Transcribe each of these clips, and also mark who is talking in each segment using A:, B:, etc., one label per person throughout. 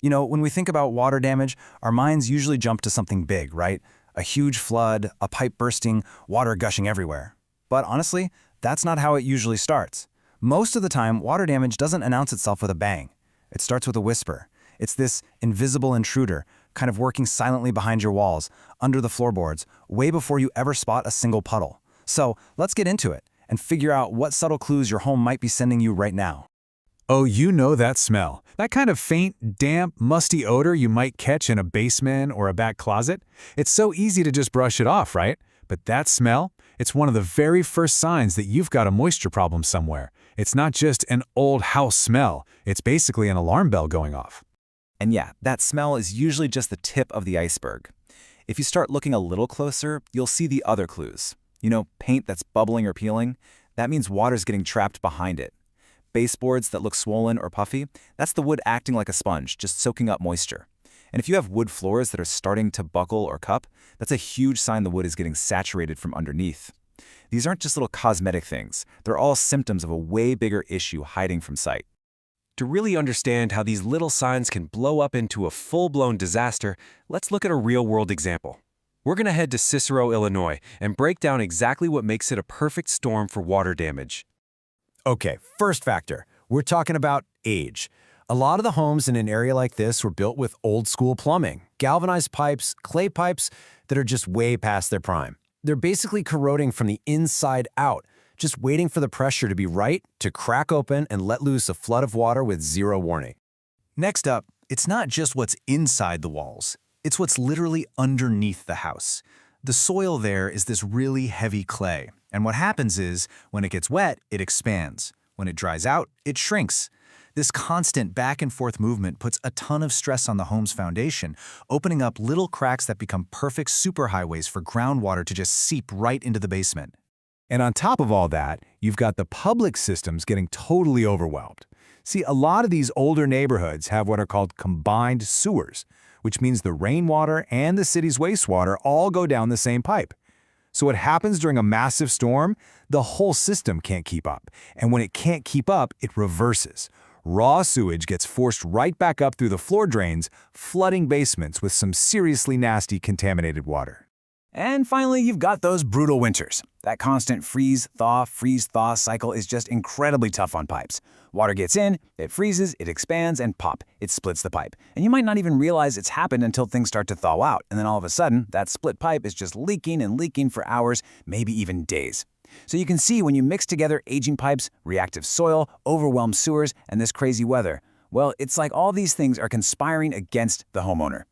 A: When we think about water damage, our minds usually jump to something big, right? A huge flood, a pipe bursting, water gushing everywhere. But honestly, that's not how it usually starts. Most of the time, water damage doesn't announce itself with a bang. It starts with a whisper. It's this invisible intruder, kind of working silently behind your walls, under the floorboards, way before you ever spot a single puddle. So let's get into it and figure out what subtle clues your home might be sending you right now.
B: Oh, you know that smell. That kind of faint, damp, musty odor you might catch in a basement or a back closet. It's so easy to just brush it off, right? But that smell, it's one of the very first signs that you've got a moisture problem somewhere. It's not just an old house smell. It's basically an alarm bell going off.
C: And yeah, that smell is usually just the tip of the iceberg. If you start looking a little closer, you'll see the other clues. Paint that's bubbling or peeling, that means water's getting trapped behind it. Baseboards that look swollen or puffy, that's the wood acting like a sponge, just soaking up moisture. And if you have wood floors that are starting to buckle or cup, that's a huge sign the wood is getting saturated from underneath. These aren't just little cosmetic things. They're all symptoms of a way bigger issue hiding from sight.
D: To really understand how these little signs can blow up into a full-blown disaster, let's look at a real-world example. We're going to head to Cicero, Illinois, and break down exactly what makes it a perfect storm for water damage.
E: Okay, first factor. We're talking about age. A lot of the homes in an area like this were built with old-school plumbing, galvanized pipes, clay pipes that are just way past their prime. They're basically corroding from the inside out, just waiting for the pressure to be right to crack open and let loose a flood of water with zero warning.
A: Next up, it's not just what's inside the walls. It's what's literally underneath the house. The soil there is this really heavy clay, and what happens is, when it gets wet, it expands. When it dries out, it shrinks. This constant back-and-forth movement puts a ton of stress on the home's foundation, opening up little cracks that become perfect superhighways for groundwater to just seep right into the basement.
B: And on top of all that, you've got the public systems getting totally overwhelmed. See, a lot of these older neighborhoods have what are called combined sewers, which means the rainwater and the city's wastewater all go down the same pipe. So what happens during a massive storm? The whole system can't keep up. And when it can't keep up, it reverses. Raw sewage gets forced right back up through the floor drains, flooding basements with some seriously nasty contaminated water.
C: And finally, you've got those brutal winters. That constant freeze-thaw cycle is just incredibly tough on pipes. Water gets in, it freezes, it expands, and pop, it splits the pipe. And you might not even realize it's happened until things start to thaw out, and then all of a sudden, that split pipe is just leaking and leaking for hours, maybe even days. So you can see when you mix together aging pipes, reactive soil, overwhelmed sewers, and this crazy weather, well, it's like all these things are conspiring against the homeowner.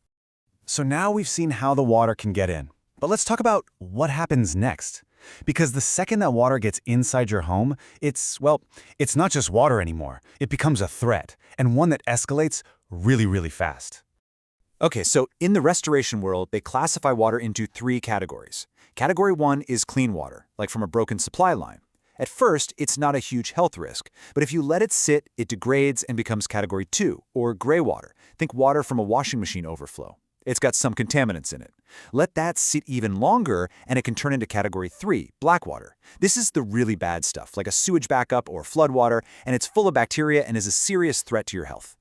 E: So now we've seen how the water can get in. But let's talk about what happens next. Because the second that water gets inside your home, it's not just water anymore. It becomes a threat, and one that escalates really, really fast.
F: Okay, so in the restoration world, they classify water into 3 categories. Category 1 is clean water, like from a broken supply line. At first, it's not a huge health risk, but if you let it sit, it degrades and becomes Category 2, or gray water. Think water from a washing machine overflow. It's got some contaminants in it. Let that sit even longer, and it can turn into Category 3, black water. This is the really bad stuff, like a sewage backup or flood water, and it's full of bacteria and is a serious threat to your health.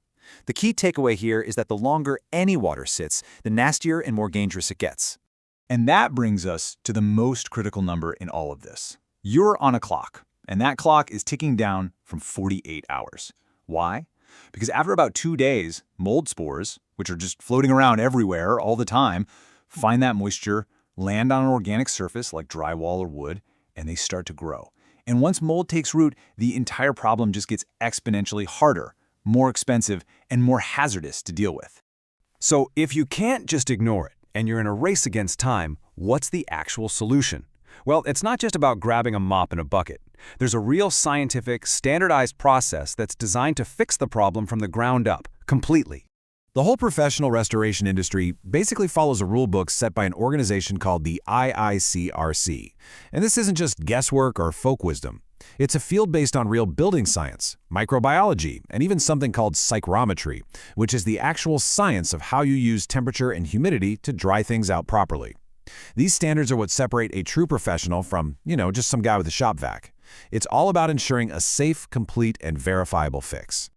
F: The key takeaway here is that the longer any water sits, the nastier and more dangerous it gets.
G: And that brings us to the most critical number in all of this. You're on a clock, and that clock is ticking down from 48 hours. Why? Because after about 2 days, mold spores, which are just floating around everywhere all the time, find that moisture, land on an organic surface like drywall or wood, and they start to grow. And once mold takes root, the entire problem just gets exponentially harder, more expensive, and more hazardous to deal with.
B: So if you can't just ignore it, and you're in a race against time, what's the actual solution? Well, it's not just about grabbing a mop and a bucket. There's a real scientific, standardized process that's designed to fix the problem from the ground up, completely.
E: The whole professional restoration industry basically follows a rule book set by an organization called the IICRC. And this isn't just guesswork or folk wisdom. It's a field based on real building science, microbiology, and even something called psychrometry, which is the actual science of how you use temperature and humidity to dry things out properly. These standards are what separate a true professional from, just some guy with a shop vac. It's all about ensuring a safe, complete, and verifiable fix.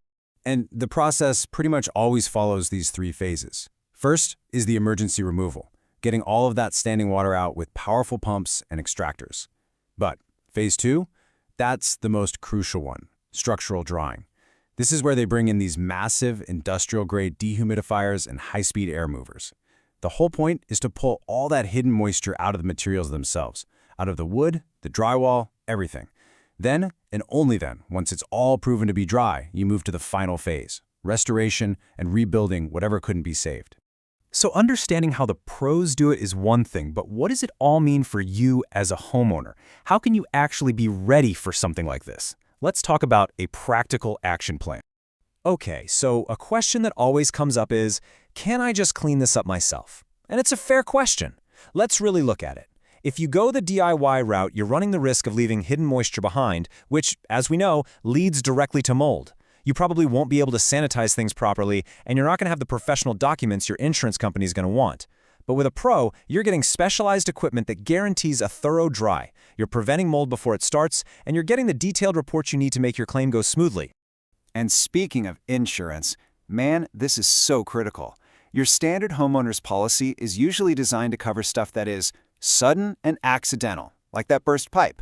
B: And the process pretty much always follows these three phases. First is the emergency removal, getting all of that standing water out with powerful pumps and extractors. But phase 2, that's the most crucial one, structural drying. This is where they bring in these massive industrial-grade dehumidifiers and high-speed air movers. The whole point is to pull all that hidden moisture out of the materials themselves, out of the wood, the drywall, everything. Then, and only then, once it's all proven to be dry, you move to the final phase, restoration and rebuilding whatever couldn't be saved.
C: So understanding how the pros do it is one thing, but what does it all mean for you as a homeowner? How can you actually be ready for something like this? Let's talk about a practical action plan. Okay, so a question that always comes up is, can I just clean this up myself? And it's a fair question. Let's really look at it. If you go the DIY route, you're running the risk of leaving hidden moisture behind, which, as we know, leads directly to mold. You probably won't be able to sanitize things properly, and you're not going to have the professional documents your insurance company is going to want. But with a pro, you're getting specialized equipment that guarantees a thorough dry. You're preventing mold before it starts, and you're getting the detailed reports you need to make your claim go smoothly.
F: And speaking of insurance, man, this is so critical. Your standard homeowner's policy is usually designed to cover stuff that is sudden and accidental, like that burst pipe.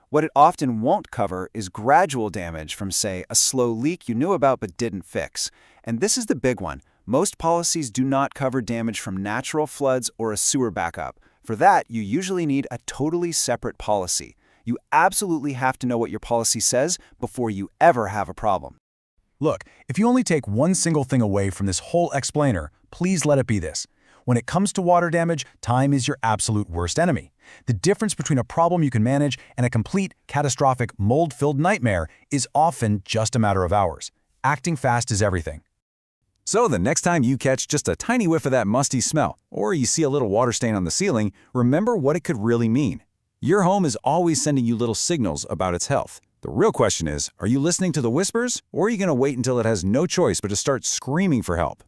F: What it often won't cover is gradual damage from, say, a slow leak you knew about but didn't fix. And this is the big one. Most policies do not cover damage from natural floods or a sewer backup. For that, you usually need a totally separate policy. You absolutely have to know what your policy says before you ever have a problem.
B: Look, if you only take one single thing away from this whole explainer, please let it be this. When it comes to water damage, time is your absolute worst enemy. The difference between a problem you can manage and a complete, catastrophic, mold-filled nightmare is often just a matter of hours. Acting fast is everything.
E: So the next time you catch just a tiny whiff of that musty smell, or you see a little water stain on the ceiling, remember what it could really mean. Your home is always sending you little signals about its health. The real question is, are you listening to the whispers, or are you going to wait until it has no choice but to start screaming for help?